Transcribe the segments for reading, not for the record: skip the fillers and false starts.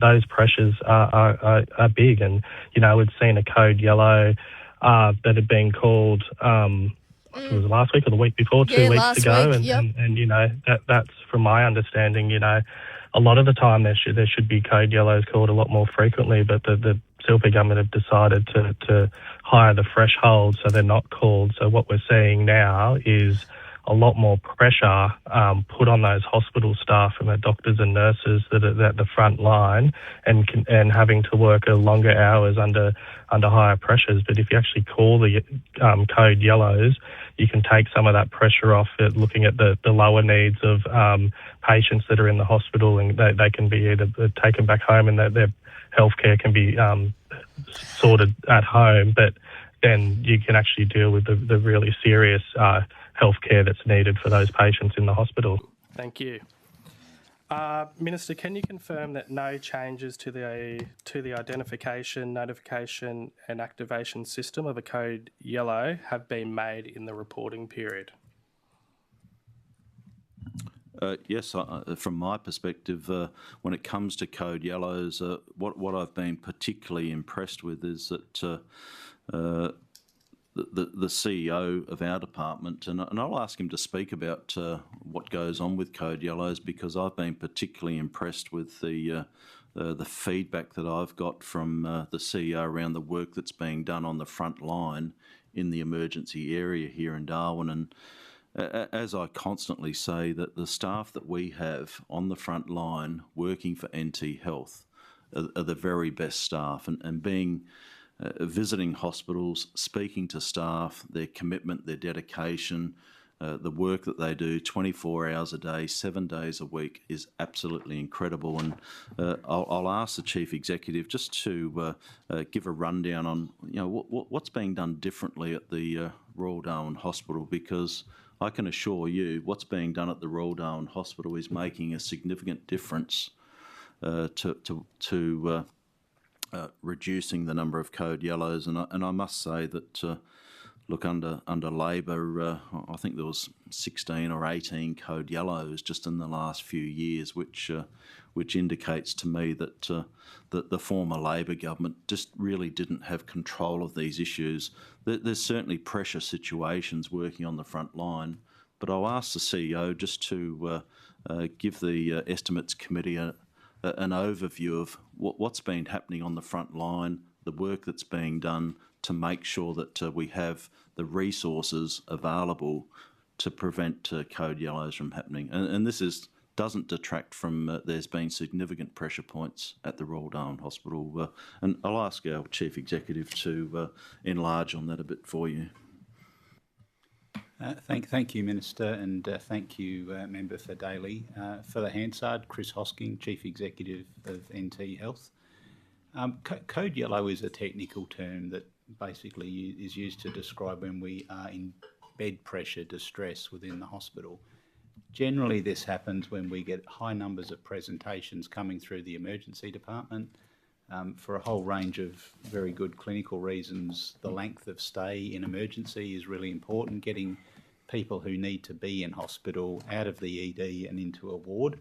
those pressures are big. And, you know, we'd seen a code yellow that had been called, I think it was last week or the week before, 2 weeks ago. And you know, that's from my understanding, you know, a lot of the time there should be code yellows called a lot more frequently, but the Silpy government have decided to higher the threshold so they're not called. So what we're seeing now is a lot more pressure put on those hospital staff and the doctors and nurses that are at the front line and having to work longer hours under higher pressures. But if you actually call the code yellows, you can take some of that pressure off at looking at the lower needs of patients that are in the hospital, and they can be either taken back home and their healthcare can be sorted at home, but then you can actually deal with the really serious healthcare that's needed for those patients in the hospital. Thank you. Minister, can you confirm that no changes to the identification, notification and activation system of a code yellow have been made in the reporting period? Yes, from my perspective, when it comes to code yellows, what I've been particularly impressed with is that the CEO of our department, and I'll ask him to speak about what goes on with code yellows, because I've been particularly impressed with the feedback that I've got from the CEO around the work that's being done on the front line in the emergency area here in Darwin. And as I constantly say, that the staff that we have on the front line working for NT Health are the very best staff, and being visiting hospitals, speaking to staff, their commitment, their dedication, the work that they do 24 hours a day, 7 days a week is absolutely incredible. And I'll ask the Chief Executive just to give a rundown on, you know, what's being done differently at the Royal Darwin Hospital, because I can assure you what's being done at the Royal Darwin Hospital is making a significant difference to reducing the number of code yellows. And I must say that, look, under Labor, I think there was 16 or 18 code yellows just in the last few years, which indicates to me that the former Labor government just really didn't have control of these issues. There's certainly pressure situations working on the front line, but I'll ask the CEO just to give the Estimates Committee an overview of what's been happening on the front line, the work that's being done to make sure that we have the resources available to prevent code yellows from happening. And this doesn't detract from there's been significant pressure points at the Royal Darwin Hospital. And I'll ask our Chief Executive to enlarge on that a bit for you. Thank you, Minister, and thank you, Member for Daly. For the Hansard, Chris Hosking, Chief Executive of NT Health. Code yellow is a technical term that basically is used to describe when we are in bed pressure distress within the hospital. Generally, this happens when we get high numbers of presentations coming through the emergency department. For a whole range of very good clinical reasons, the length of stay in emergency is really important. Getting people who need to be in hospital out of the ED and into a ward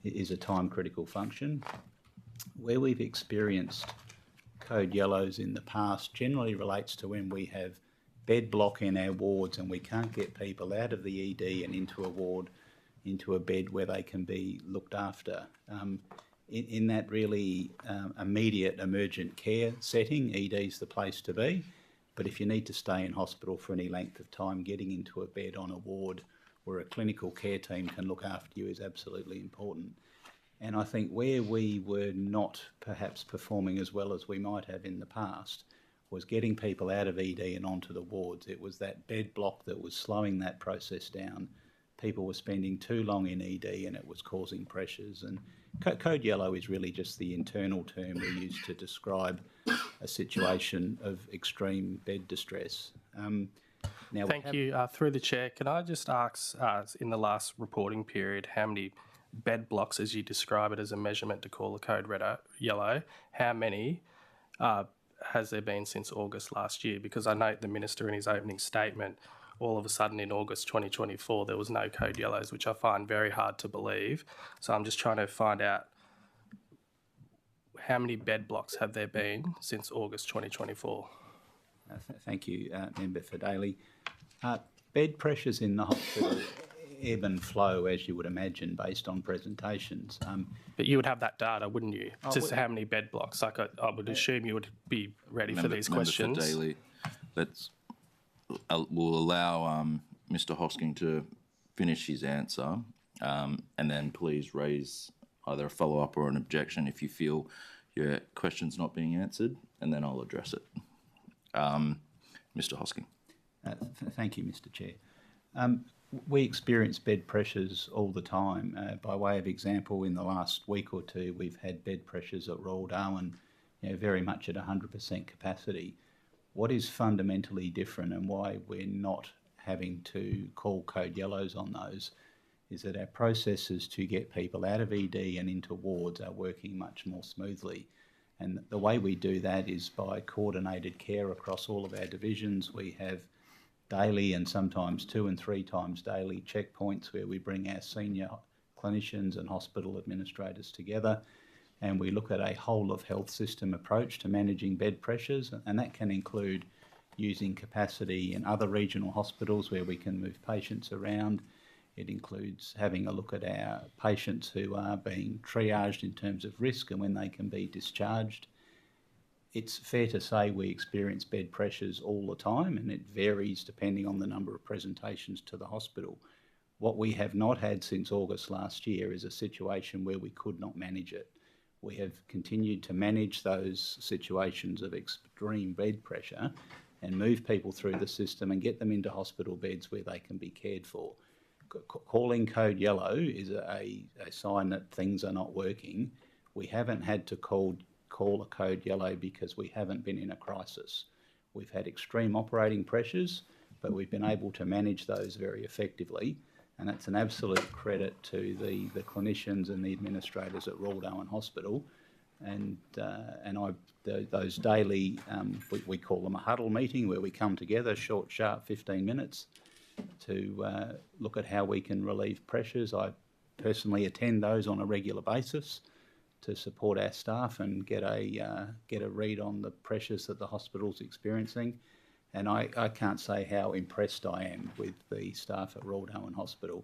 is a time-critical function. Where we've experienced code yellows in the past generally relates to when we have bed block in our wards and we can't get people out of the ED and into a ward, into a bed where they can be looked after. In that really immediate emergent care setting, ED is the place to be. But if you need to stay in hospital for any length of time, getting into a bed on a ward where a clinical care team can look after you is absolutely important. And I think where we were not perhaps performing as well as we might have in the past was getting people out of ED and onto the wards. It was that bed block that was slowing that process down. People were spending too long in ED and it was causing pressures. And code yellow is really just the internal term we use to describe a situation of extreme bed distress. Now Thank you. Through the chair, can I just ask, in the last reporting period, how many bed blocks, as you describe it as a measurement to call a code yellow, how many has there been since August last year? Because I note the Minister in his opening statement, all of a sudden in August 2024, there was no code yellows, which I find very hard to believe. So I'm just trying to find out how many bed blocks have there been since August 2024? Thank you, Member for Daly. Bed pressures in the hospital ebb and flow, as you would imagine, based on presentations. But you would have that data, wouldn't you? Just how many bed blocks? Like I would assume you would be ready for these questions. Member for Daly, we'll allow Mr. Hosking to finish his answer, and then please raise either a follow-up or an objection if you feel your question's not being answered, and then I'll address it. Mr. Hosking. Thank you, Mr. Chair. We experience bed pressures all the time. By way of example, in the last week or two, we've had bed pressures at Royal Darwin, very much at 100% capacity. What is fundamentally different and why we're not having to call code yellows on those is that our processes to get people out of ED and into wards are working much more smoothly. And the way we do that is by coordinated care across all of our divisions. We have daily and sometimes 2 and 3 times daily checkpoints where we bring our senior clinicians and hospital administrators together, and we look at a whole of health system approach to managing bed pressures, and that can include using capacity in other regional hospitals where we can move patients around. It includes having a look at our patients who are being triaged in terms of risk and when they can be discharged. It's fair to say we experience bed pressures all the time, and it varies depending on the number of presentations to the hospital. What we have not had since August last year is a situation where we could not manage it. We have continued to manage those situations of extreme bed pressure and move people through the system and get them into hospital beds where they can be cared for. Calling code yellow is a sign that things are not working. We haven't had to call a code yellow because we haven't been in a crisis. We've had extreme operating pressures, but we've been able to manage those very effectively, and that's an absolute credit to the clinicians and the administrators at Royal Darwin Hospital. And those daily, we call them a huddle meeting, where we come together, short, sharp 15 minutes, to look at how we can relieve pressures. I personally attend those on a regular basis to support our staff and get a read on the pressures that the hospital's experiencing. And I can't say how impressed I am with the staff at Royal Darwin Hospital.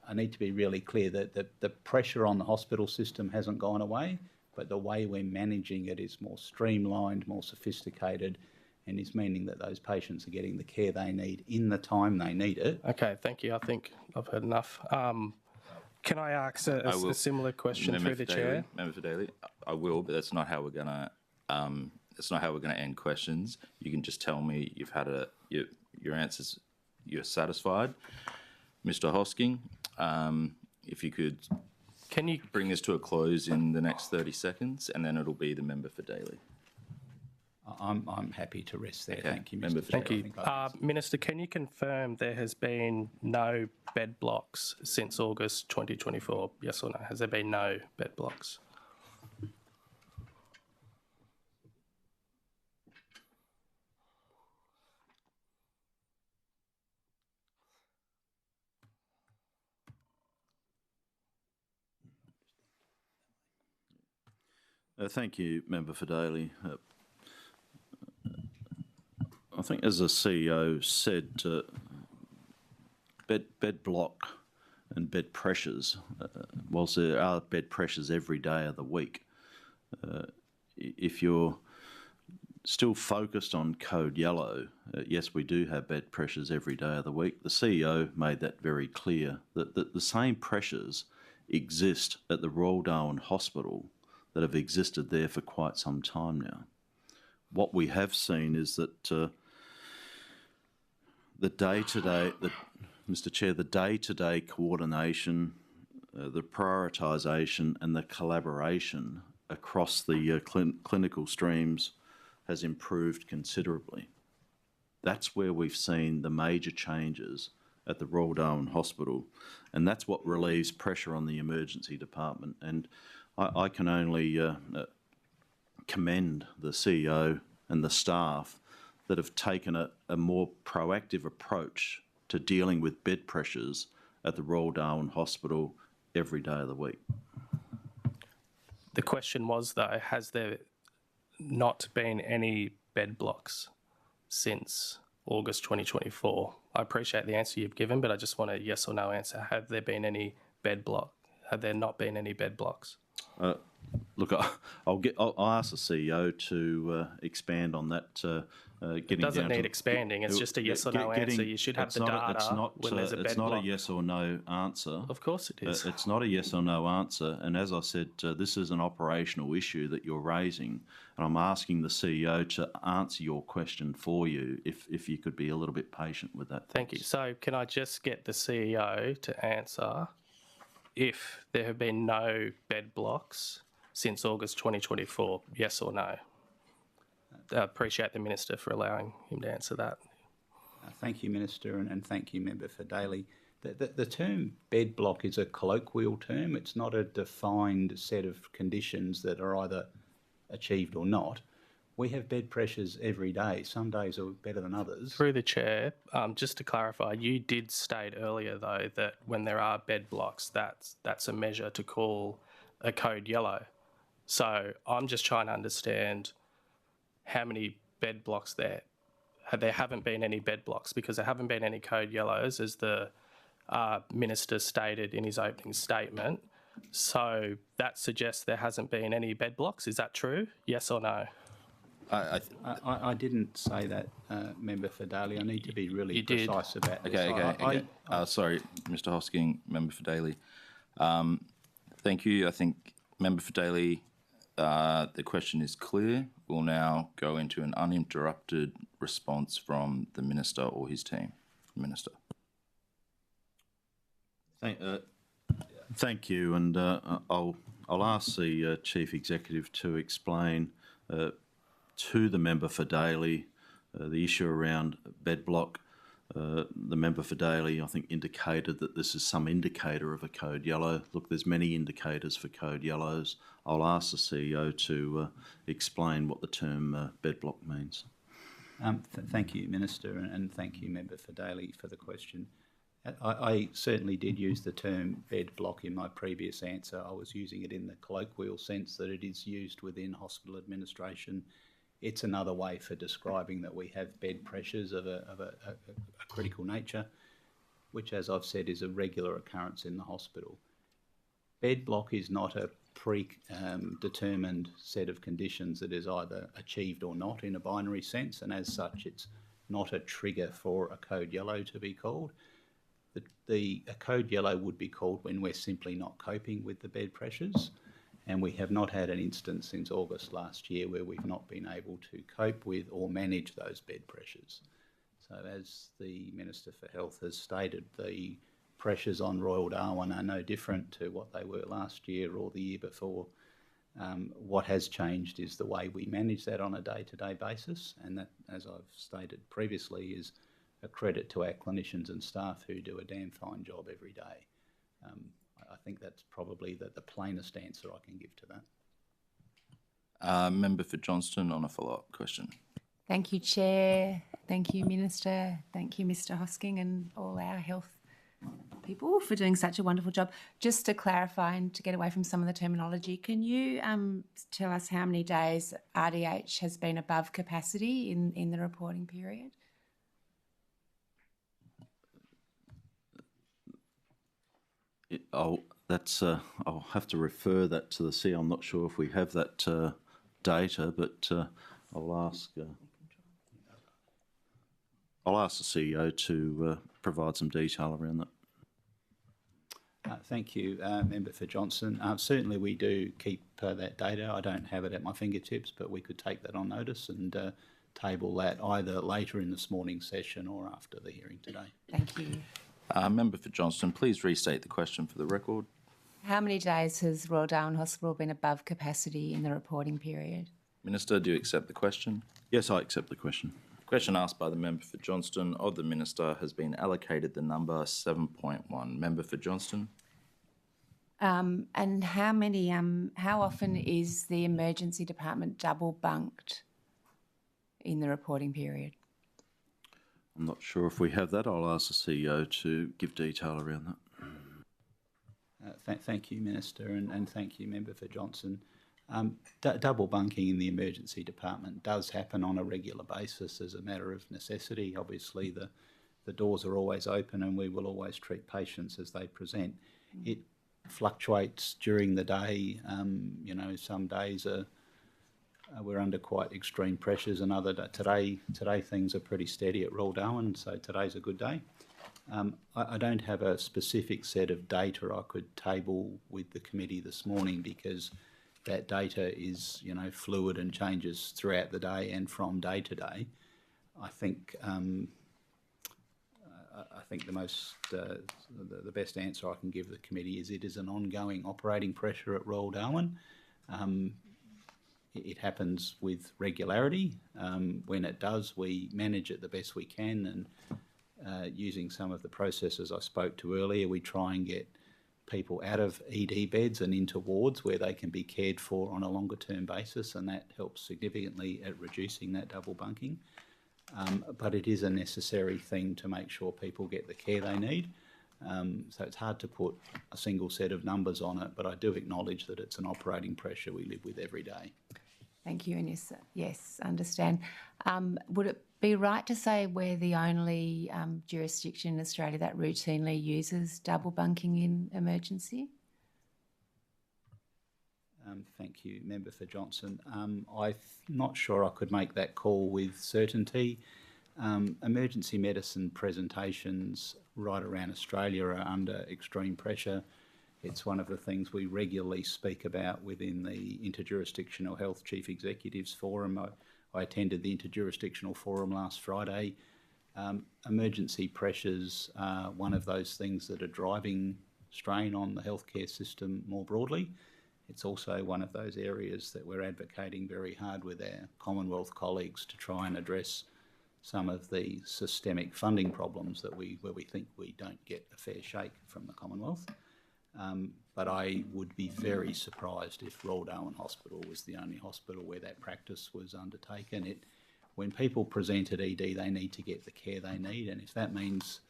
I need to be really clear that the pressure on the hospital system hasn't gone away, but the way we're managing it is more streamlined, more sophisticated, and is meaning that those patients are getting the care they need in the time they need it. Okay, thank you. I think I've heard enough. Can I ask a similar question through the chair? Member for Daly, I will, but that's not how we're gonna. That's not how we're going to end questions. You can just tell me you've had your answers. You're satisfied, Mr. Hosking. If you could, can you bring this to a close in the next 30 seconds, and then it'll be the member for Daly. I'm happy to rest there. Okay. Thank you, Member Mr. Thank you. Minister, can you confirm there has been no bed blocks since August 2024? Yes or no? Has there been no bed blocks? Thank you, Member for Daly. I think, as the CEO said, bed block and bed pressures, whilst there are bed pressures every day of the week, if you're still focused on code yellow, yes, we do have bed pressures every day of the week. The CEO made that very clear, that the same pressures exist at the Royal Darwin Hospital that have existed there for quite some time now. What we have seen is that the day-to-day coordination, the prioritisation and the collaboration across the clinical streams has improved considerably. That's where we've seen the major changes at the Royal Darwin Hospital, and that's what relieves pressure on the emergency department. And I can only commend the CEO and the staff that have taken a more proactive approach to dealing with bed pressures at the Royal Darwin Hospital every day of the week. The question was, though, has there not been any bed blocks since August 2024? I appreciate the answer you've given, but I just want a yes or no answer. Have there been any bed block? Have there not been any bed blocks? Look, I'll ask the CEO to expand on that. It doesn't need expanding. It's just a yes or no answer. You should have the data when there's a bed block. It's not a yes or no answer. Of course it is. It's not a yes or no answer. And as I said, this is an operational issue that you're raising. And I'm asking the CEO to answer your question for you, if you could be a little bit patient with that. Thank you. So can I just get the CEO to answer if there have been no bed blocks since August 2024, yes or no? I appreciate the Minister for allowing him to answer that. Thank you, Minister, and thank you, Member for Daly. The term bed block is a colloquial term. It's not a defined set of conditions that are either achieved or not. We have bed pressures every day. Some days are better than others. Through the Chair, just to clarify, you did state earlier, though, that when there are bed blocks, that's a measure to call a code yellow. So I'm just trying to understand how many bed blocks there haven't been any bed blocks, because there haven't been any code yellows, as the Minister stated in his opening statement. So that suggests there hasn't been any bed blocks. Is that true? Yes or no? I didn't say that, Member for Daly. I need to be really precise about this. Okay. Sorry, Mr. Hosking, Member for Daly. Thank you. I think, Member for Daly, the question is clear. We'll now go into an uninterrupted response from the Minister or his team. Minister. Thank you, and I'll ask the Chief Executive to explain to the Member for Daly the issue around bed block. The Member for Daly, I think, indicated that this is some indicator of a code yellow. Look, there's many indicators for code yellows. I'll ask the CEO to explain what the term bed block means. Thank you, Minister, and thank you, Member for Daly, for the question. I certainly did use the term bed block in my previous answer. I was using it in the colloquial sense that it is used within hospital administration. It's another way for describing that we have bed pressures of a critical nature, which, as I've said, is a regular occurrence in the hospital. Bed block is not a predetermined set of conditions that is either achieved or not in a binary sense, and as such it's not a trigger for a code yellow to be called. A code yellow would be called when we're simply not coping with the bed pressures, and we have not had an instance since August last year where we've not been able to cope with or manage those bed pressures. So as the Minister for Health has stated, the pressures on Royal Darwin are no different to what they were last year or the year before. What has changed is the way we manage that on a day-to-day basis, and that, as I've stated previously, is a credit to our clinicians and staff who do a damn fine job every day. I think that's probably the plainest answer I can give to that. Member for Johnston on a follow-up question. Thank you, Chair. Thank you, Minister. Thank you, Mr. Hosking, and all our health people for doing such a wonderful job. Just to clarify and to get away from some of the terminology, can you tell us how many days RDH has been above capacity in the reporting period? I'll have to refer that to the CEO. I'm not sure if we have that data, but I'll ask the CEO to provide some detail around that. Thank you, Member for Johnston. Certainly we do keep that data. I don't have it at my fingertips, but we could take that on notice and table that either later in this morning's session or after the hearing today. Thank you. Member for Johnston, please restate the question for the record. How many days has Royal Darwin Hospital been above capacity in the reporting period? Minister, do you accept the question? Yes, I accept the question. Question asked by the Member for Johnston of the Minister has been allocated the number 7.1. Member for Johnston. And how often is the emergency department double bunked in the reporting period? I'm not sure if we have that. I'll ask the CEO to give detail around that. Thank you, Minister, and thank you, Member for Johnston. Double bunking in the emergency department does happen on a regular basis as a matter of necessity. Obviously, the doors are always open and we will always treat patients as they present. It fluctuates during the day. Some days we're under quite extreme pressures, and today things are pretty steady at Royal Darwin, so today's a good day. I don't have a specific set of data I could table with the committee this morning because that data is, fluid and changes throughout the day and from day to day. I think the best answer I can give the committee is it is an ongoing operating pressure at Royal Darwin. It happens with regularity. When it does, we manage it the best we can, and using some of the processes I spoke to earlier, we try and get people out of ED beds and into wards where they can be cared for on a longer term basis, and that helps significantly at reducing that double bunking. But it is a necessary thing to make sure people get the care they need. So it's hard to put a single set of numbers on it, but I do acknowledge that it's an operating pressure we live with every day. Thank you, and yes, understand. Would it be right to say we're the only jurisdiction in Australia that routinely uses double bunking in emergency? Thank you, Member for Johnson. I'm not sure I could make that call with certainty. Emergency medicine presentations right around Australia are under extreme pressure. It's one of the things we regularly speak about within the Interjurisdictional Health Chief Executives Forum. I attended the Interjurisdictional Forum last Friday. Emergency pressures are one of those things that are driving strain on the healthcare system more broadly. It's also one of those areas that we're advocating very hard with our Commonwealth colleagues to try and address some of the systemic funding problems where we think we don't get a fair shake from the Commonwealth. But I would be very surprised if Royal Darwin Hospital was the only hospital where that practice was undertaken. When people present at ED, they need to get the care they need, and if that means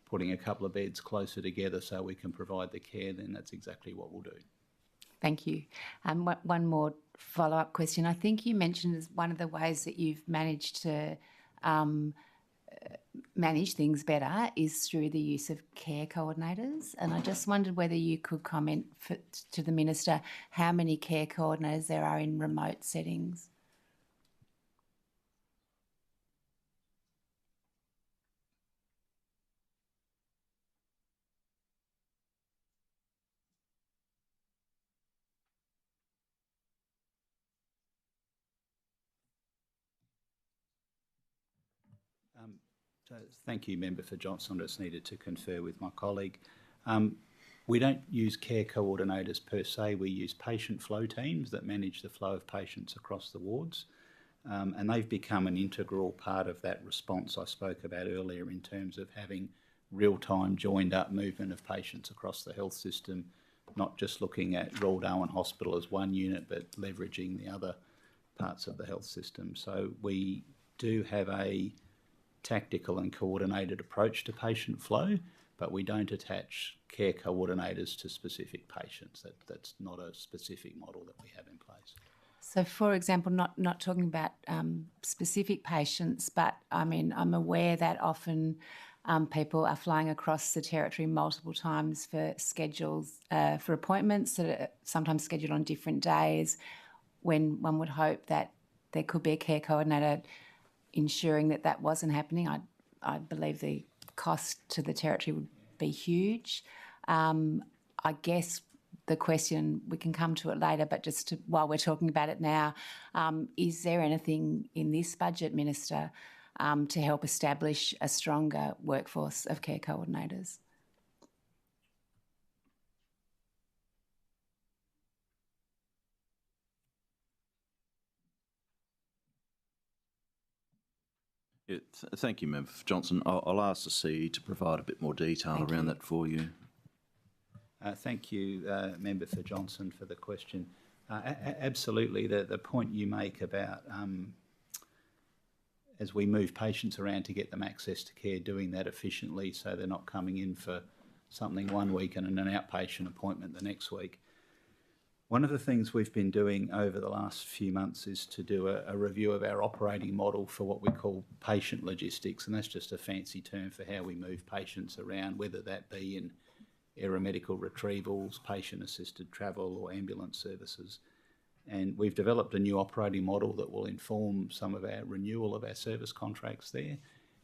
putting a couple of beds closer together so we can provide the care, then that's exactly what we'll do. Thank you. One more follow-up question. I think you mentioned as one of the ways that you've managed to manage things better is through the use of care coordinators. And I just wondered whether you could comment to the Minister how many care coordinators there are in remote settings. Thank you, Member for Johnson. I just needed to confer with my colleague. We don't use care coordinators per se. We use patient flow teams that manage the flow of patients across the wards. And they've become an integral part of that response I spoke about earlier in terms of having real-time joined-up movement of patients across the health system, not just looking at Royal Darwin Hospital as one unit, but leveraging the other parts of the health system. So we do have a tactical and coordinated approach to patient flow, but we don't attach care coordinators to specific patients. That's not a specific model that we have in place. So, for example, not talking about specific patients, but I mean, I'm aware that often people are flying across the territory multiple times for schedules, for appointments that are sometimes scheduled on different days, when one would hope that there could be a care coordinator ensuring that that wasn't happening. I believe the cost to the territory would be huge. I guess the question, we can come to it later, but while we're talking about it now, is there anything in this budget, Minister, to help establish a stronger workforce of care coordinators? Thank you, Member Johnson. I'll ask the CE to provide a bit more detail around that for you. Thank you, Member for Johnson, for the question. Absolutely, the point you make about as we move patients around to get them access to care, doing that efficiently so they're not coming in for something one week and an outpatient appointment the next week. One of the things we've been doing over the last few months is to do a review of our operating model for what we call patient logistics, and that's just a fancy term for how we move patients around, whether that be in aeromedical retrievals, patient-assisted travel or ambulance services. And we've developed a new operating model that will inform some of our renewal of our service contracts there,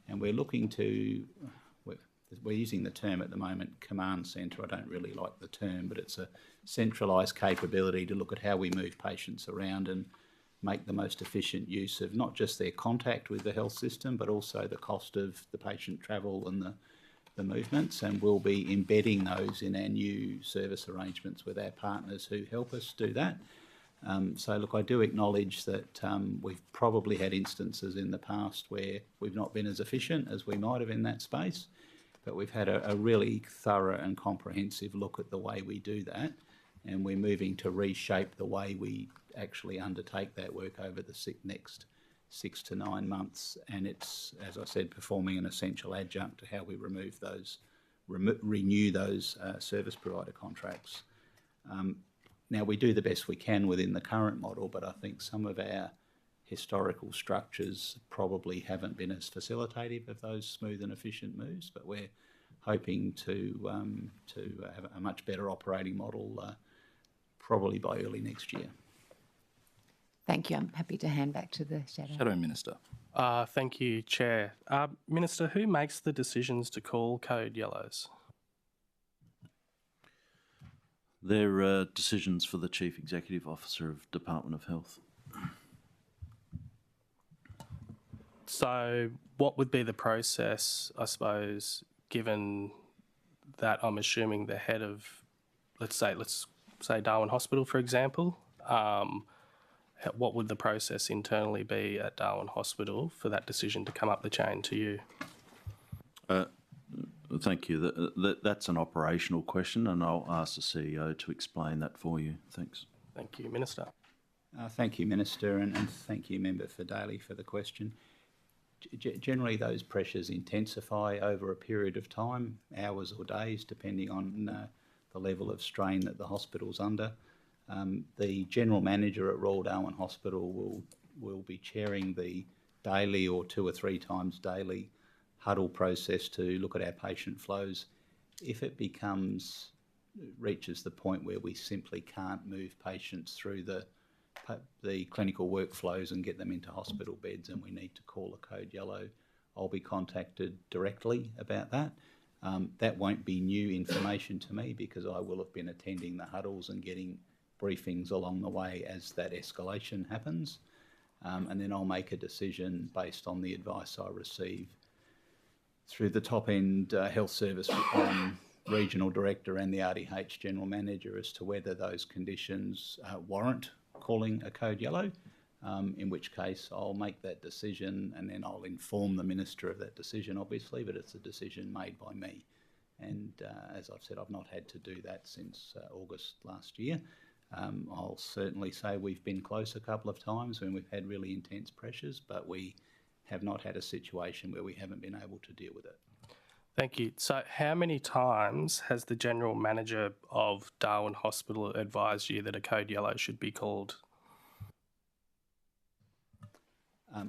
and we're looking to... We're using the term at the moment, command centre. I don't really like the term, but it's a centralised capability to look at how we move patients around and make the most efficient use of not just their contact with the health system, but also the cost of the patient travel and the movements. And we'll be embedding those in our new service arrangements with our partners who help us do that. So, look, I do acknowledge that we've probably had instances in the past where we've not been as efficient as we might have in that space. But we've had a really thorough and comprehensive look at the way we do that, and we're moving to reshape the way we actually undertake that work over the next 6 to 9 months. And it's, as I said, performing an essential adjunct to how we remove those, renew those service provider contracts. Now, we do the best we can within the current model, but I think some of our historical structures probably haven't been as facilitative of those smooth and efficient moves, but we're hoping to have a much better operating model probably by early next year. Thank you. I'm happy to hand back to the Shadow. Shadow Minister. Thank you, Chair. Minister, who makes the decisions to call code yellows? They're decisions for the Chief Executive Officer of Department of Health. So what would be the process, I suppose, given that I'm assuming the head of, let's say Darwin Hospital, for example, what would the process internally be at Darwin Hospital for that decision to come up the chain to you? Thank you. That's an operational question, and I'll ask the CEO to explain that for you. Thanks. Thank you, Minister. Thank you, Minister, and thank you, Member for Daly, for the question. Generally, those pressures intensify over a period of time, hours or days, depending on the level of strain that the hospital's under. The General Manager at Royal Darwin Hospital will be chairing the daily or 2 or 3 times daily huddle process to look at our patient flows. If it reaches the point where we simply can't move patients through the clinical workflows and get them into hospital beds and we need to call a code yellow, I'll be contacted directly about that. That won't be new information to me because I will have been attending the huddles and getting briefings along the way as that escalation happens. And then I'll make a decision based on the advice I receive through the top-end health service regional director and the RDH general manager as to whether those conditions warrant calling a code yellow, in which case I'll make that decision and then I'll inform the Minister of that decision, obviously, but it's a decision made by me. And as I've said, I've not had to do that since August last year. I'll certainly say we've been close a couple of times when we've had really intense pressures, but we have not had a situation where we haven't been able to deal with it. Thank you. So how many times has the General Manager of Darwin Hospital advised you that a code yellow should be called?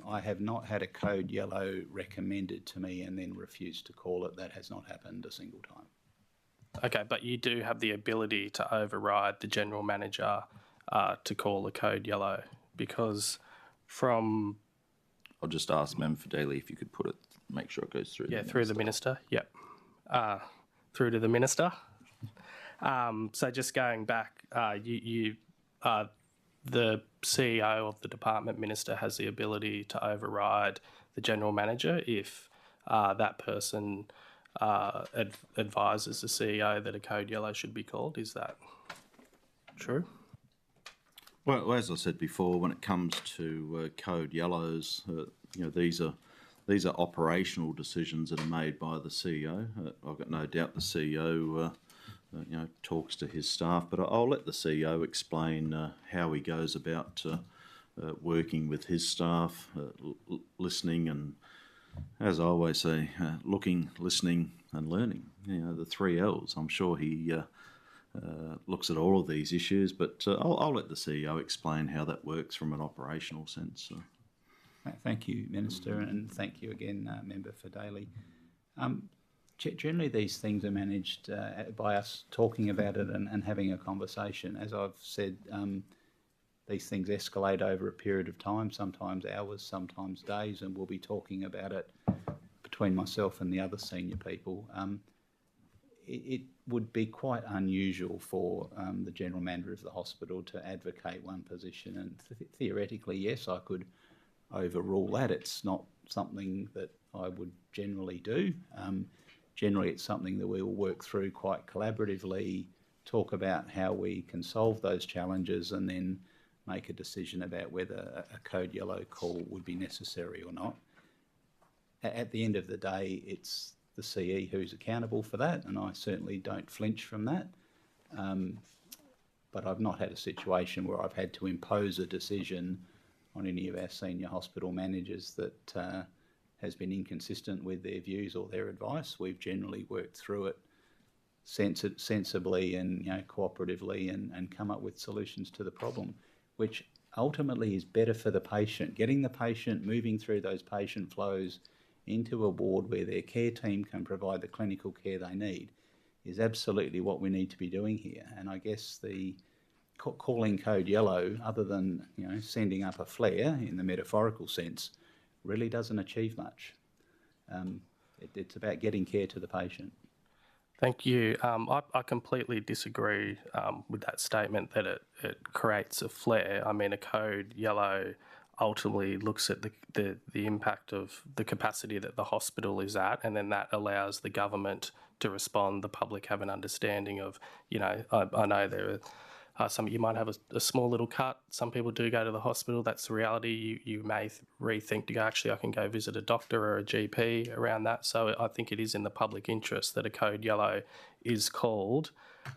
I have not had a code yellow recommended to me and then refused to call it. That has not happened a single time. Okay, but you do have the ability to override the General Manager to call a code yellow, because from... I'll just ask Member for Daly if you could put it, make sure it goes through. Yeah, through the Minister. Yep. Through to the Minister. So just going back, the CEO of the department, Minister, has the ability to override the General Manager if that person advises the CEO that a code yellow should be called. Is that true? Well, as I said before, when it comes to code yellows, these are operational decisions that are made by the CEO. I've got no doubt the CEO, talks to his staff, but I'll let the CEO explain how he goes about working with his staff, listening, and, as I always say, looking, listening, and learning. The 3 L's. I'm sure he looks at all of these issues, but I'll let the CEO explain how that works from an operational sense. Thank you, Minister, and thank you again, Member for Daly. Generally, these things are managed by us talking about it and having a conversation. As I've said, these things escalate over a period of time, sometimes hours, sometimes days, and we'll be talking about it between myself and the other senior people. It would be quite unusual for the General Manager of the hospital to advocate one position, and theoretically, yes, I could overrule that. It's not something that I would generally do. Generally, it's something that we will work through quite collaboratively, talk about how we can solve those challenges, and then make a decision about whether a code yellow call would be necessary or not. At the end of the day, it's the CE who's accountable for that, and I certainly don't flinch from that. But I've not had a situation where I've had to impose a decision on any of our senior hospital managers that has been inconsistent with their views or their advice. We've generally worked through it sensibly and cooperatively and come up with solutions to the problem, which ultimately is better for the patient. Getting the patient moving through those patient flows into a ward where their care team can provide the clinical care they need is absolutely what we need to be doing here. And I guess the calling code yellow, other than sending up a flare in the metaphorical sense, really doesn't achieve much. It's about getting care to the patient. Thank you. I completely disagree with that statement that it creates a flare. I mean, a code yellow ultimately looks at the impact of the capacity that the hospital is at, and then that allows the government to respond. The public have an understanding of, I know there are some, you might have a small little cut. Some people do go to the hospital. That's the reality. You may rethink to go, actually, I can go visit a doctor or a GP around that. So I think it is in the public interest that a code yellow is called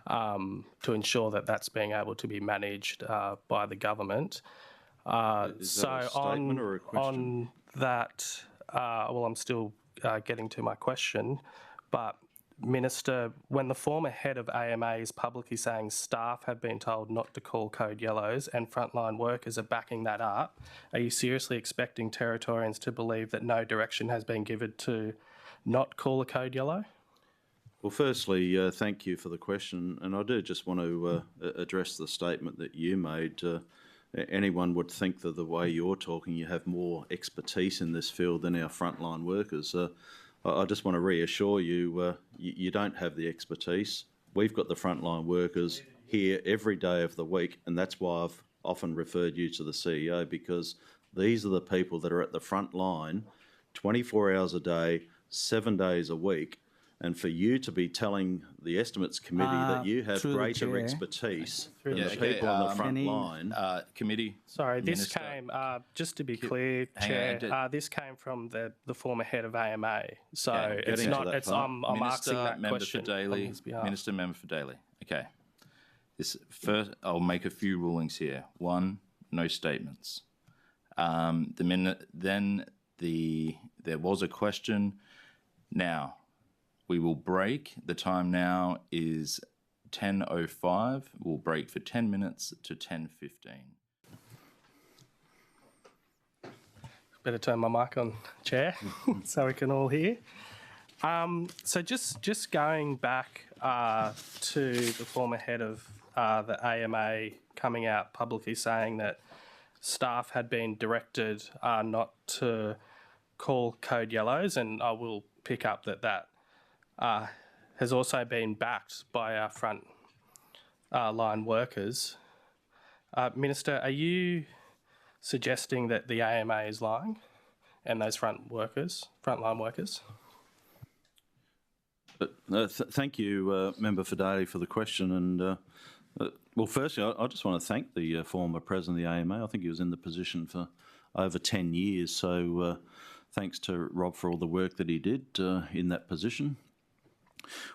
to ensure that that's being able to be managed by the government. Is that a statement or a question? On that, well, I'm still getting to my question, but Minister, when the former head of AMA is publicly saying staff have been told not to call code yellows and frontline workers are backing that up, are you seriously expecting Territorians to believe that no direction has been given to not call a code yellow? Well, firstly, thank you for the question, and I do just want to address the statement that you made. Anyone would think that the way you're talking, you have more expertise in this field than our frontline workers. I just want to reassure you, you don't have the expertise. We've got the frontline workers here every day of the week, and that's why I've often referred you to the CEO, because these are the people that are at the front line 24 hours a day, 7 days a week. And for you to be telling the Estimates Committee that you have greater expertise than the people on the front line... Committee. Sorry, this came, just to be clear, Chair, this came from the former head of AMA. So it's not, I'm asking that question on his behalf. Minister, Member for Daly. Okay. First, I'll make a few rulings here. One, no statements. There was a question. Now, we will break. The time now is 10:05. We'll break for 10 minutes to 10:15. Better turn my mic on, Chair, so we can all hear. So just going back to the former head of the AMA coming out publicly saying that staff had been directed not to call code yellows, and I will pick up that has also been backed by our front line workers. Minister, are you suggesting that the AMA is lying and those frontline workers? Thank you, Member for Daly, for the question. And well, firstly, I just want to thank the former president of the AMA. I think he was in the position for over 10 years. So thanks to Rob for all the work that he did in that position.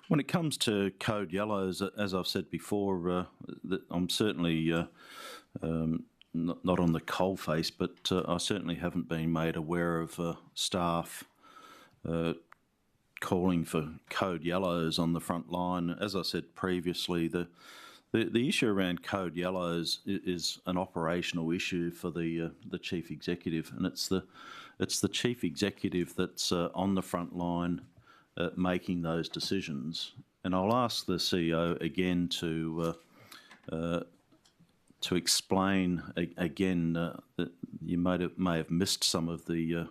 When it comes to code yellows, as I've said before, I'm certainly not on the coalface, but I certainly haven't been made aware of staff calling for code yellows on the front line. As I said previously, the issue around code yellows is an operational issue for the chief executive, and it's the chief executive that's on the front line making those decisions. And I'll ask the CEO again to explain again that you may have missed some of the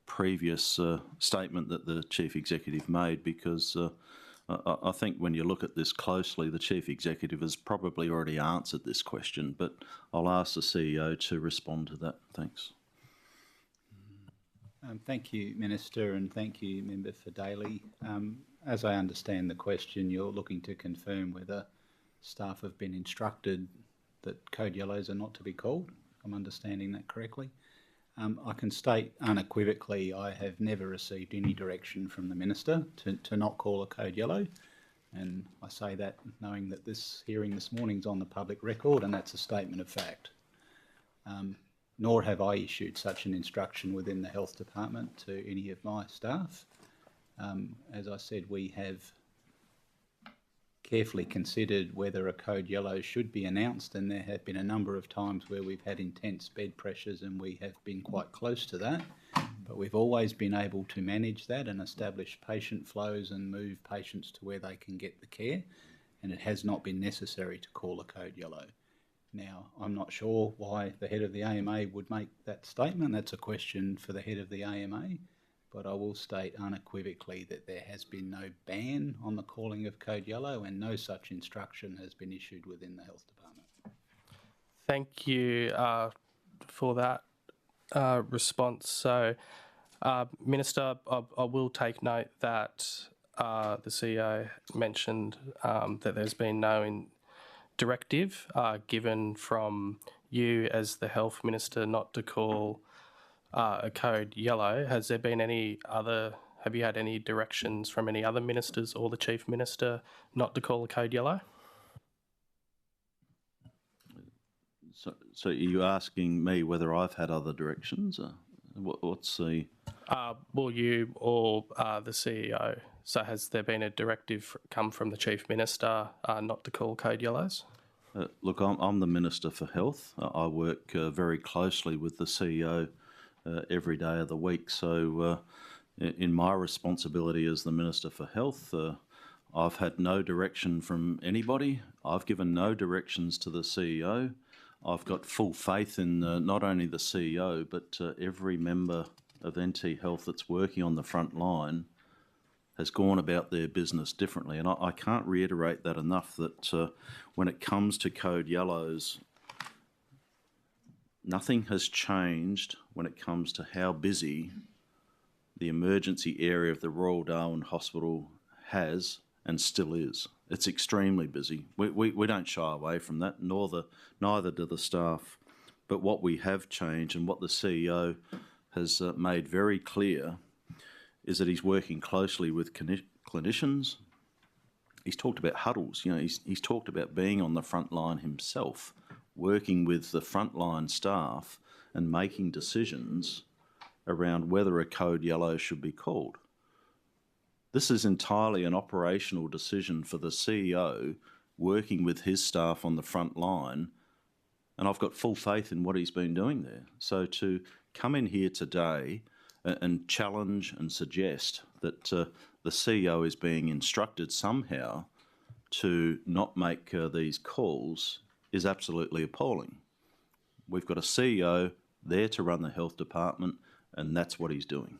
previous statement that the chief executive made, because I think when you look at this closely, the chief executive has probably already answered this question, but I'll ask the CEO to respond to that. Thanks. Thank you, Minister, and thank you, Member for Daly. As I understand the question, you're looking to confirm whether staff have been instructed that code yellows are not to be called. I'm understanding that correctly. I can state unequivocally I have never received any direction from the Minister to not call a code yellow, and I say that knowing that this hearing this morning is on the public record, and that's a statement of fact. Nor have I issued such an instruction within the Health Department to any of my staff. As I said, we have carefully considered whether a code yellow should be announced, and there have been a number of times where we've had intense bed pressures and we have been quite close to that, but we've always been able to manage that and establish patient flows and move patients to where they can get the care, and it has not been necessary to call a code yellow. Now, I'm not sure why the head of the AMA would make that statement. That's a question for the head of the AMA. But I will state unequivocally that there has been no ban on the calling of code yellow, and no such instruction has been issued within the Health Department. Thank you for that response. So, Minister, I will take note that the CEO mentioned that there's been no directive given from you as the Health Minister not to call a code yellow. Has there been have you had any directions from any other ministers or the Chief Minister not to call a code yellow? So are you asking me whether I've had other directions? What's the... Well, you or the CEO. So has there been a directive come from the Chief Minister not to call code yellows? Look, I'm the Minister for Health. I work very closely with the CEO every day of the week. So in my responsibility as the Minister for Health, I've had no direction from anybody. I've given no directions to the CEO. I've got full faith in not only the CEO, but every member of NT Health that's working on the front line has gone about their business differently. And I can't reiterate that enough, that when it comes to code yellows, nothing has changed when it comes to how busy the emergency area of the Royal Darwin Hospital has and still is. It's extremely busy. We don't shy away from that, neither do the staff. But what we have changed, and what the CEO has made very clear, is that he's working closely with clinicians. He's talked about huddles. You know, he's talked about being on the front line himself, working with the frontline staff and making decisions around whether a code yellow should be called. This is entirely an operational decision for the CEO working with his staff on the front line, and I've got full faith in what he's been doing there. So to come in here today and challenge and suggest that the CEO is being instructed somehow to not make these calls is absolutely appalling. We've got a CEO there to run the Health Department, and that's what he's doing.